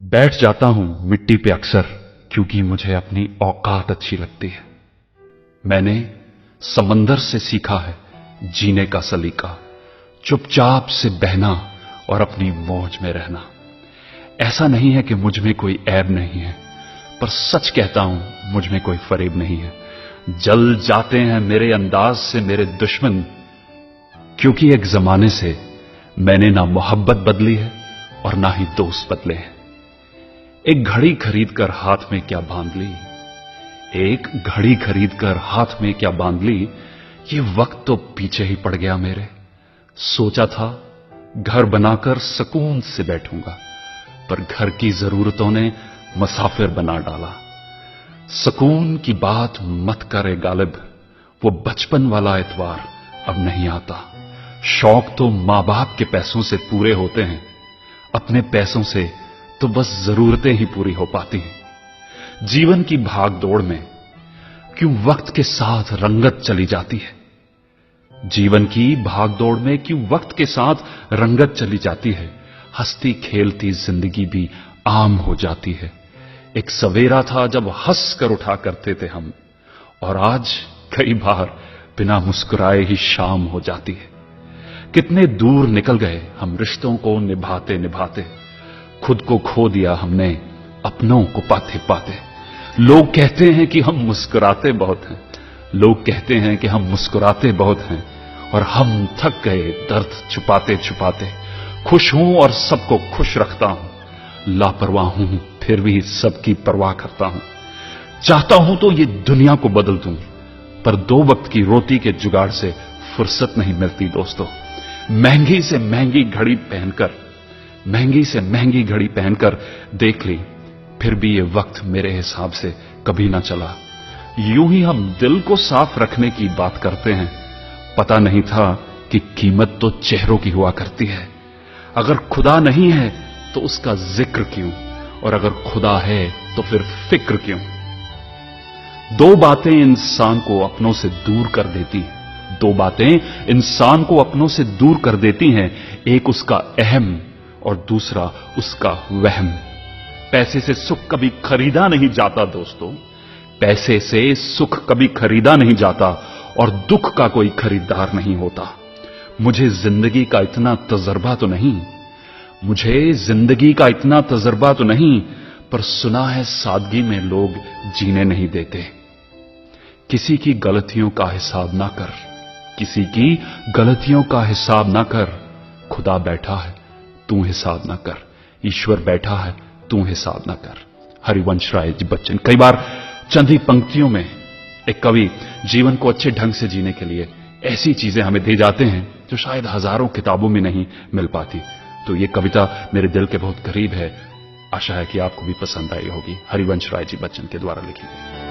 बैठ जाता हूं मिट्टी पे अक्सर क्योंकि मुझे अपनी औकात अच्छी लगती है। मैंने समंदर से सीखा है जीने का सलीका, चुपचाप से बहना और अपनी मौज में रहना। ऐसा नहीं है कि मुझ में कोई ऐब नहीं है, पर सच कहता हूं मुझ में कोई फरेब नहीं है। जल जाते हैं मेरे अंदाज से मेरे दुश्मन, क्योंकि एक जमाने से मैंने ना मोहब्बत बदली है और ना ही दोस्त बदले हैं। एक घड़ी खरीद कर हाथ में क्या बांध ली, एक घड़ी खरीद कर हाथ में क्या बांध ली, ये वक्त तो पीछे ही पड़ गया मेरे। सोचा था घर बनाकर सुकून से बैठूंगा, पर घर की जरूरतों ने मुसाफिर बना डाला। सुकून की बात मत करे गालिब, वो बचपन वाला एतवार अब नहीं आता। शौक तो मां बाप के पैसों से पूरे होते हैं, अपने पैसों से तो बस जरूरतें ही पूरी हो पाती हैं। जीवन की भाग दौड़ में क्यों वक्त के साथ रंगत चली जाती है, जीवन की भाग दौड़ में क्यों वक्त के साथ रंगत चली जाती है। हंसती खेलती जिंदगी भी आम हो जाती है। एक सवेरा था जब हंस कर उठा करते थे हम, और आज कई बार बिना मुस्कुराए ही शाम हो जाती है। कितने दूर निकल गए हम रिश्तों को निभाते निभाते, खुद को खो दिया हमने अपनों को पाते पाते। लोग कहते हैं कि हम मुस्कुराते बहुत हैं, लोग कहते हैं कि हम मुस्कुराते बहुत हैं, और हम थक गए दर्द छुपाते छुपाते। खुश हूं और सबको खुश रखता हूं, लापरवाह हूं फिर भी सबकी परवाह करता हूं। चाहता हूं तो ये दुनिया को बदल दूं, पर दो वक्त की रोटी के जुगाड़ से फुर्सत नहीं मिलती दोस्तों। महंगी से महंगी घड़ी पहनकर, महंगी से महंगी घड़ी पहनकर देख ली, फिर भी ये वक्त मेरे हिसाब से कभी ना चला। यूं ही हम दिल को साफ रखने की बात करते हैं, पता नहीं था कि कीमत तो चेहरों की हुआ करती है। अगर खुदा नहीं है तो उसका जिक्र क्यों, और अगर खुदा है तो फिर फिक्र क्यों। दो बातें इंसान को अपनों से दूर कर देती हैं, दो बातें इंसान को अपनों से दूर कर देती हैं। एक उसका अहम और दूसरा उसका वहम। पैसे से सुख कभी खरीदा नहीं जाता दोस्तों, पैसे से सुख कभी खरीदा नहीं जाता, और दुख का कोई खरीदार नहीं होता। मुझे जिंदगी का इतना तजर्बा तो नहीं, मुझे जिंदगी का इतना तजर्बा तो नहीं, पर सुना है सादगी में लोग जीने नहीं देते। किसी की गलतियों का हिसाब ना कर, किसी की गलतियों का हिसाब ना कर। खुदा बैठा है तू हिसाब ना कर, ईश्वर बैठा है तू हिसाब ना कर। हरिवंश राय जी बच्चन। कई बार चंद ही पंक्तियों में एक कवि जीवन को अच्छे ढंग से जीने के लिए ऐसी चीजें हमें दे जाते हैं जो शायद हजारों किताबों में नहीं मिल पाती। तो ये कविता मेरे दिल के बहुत करीब है, आशा है कि आपको भी पसंद आई होगी। हरिवंश राय जी बच्चन के द्वारा लिखी गई।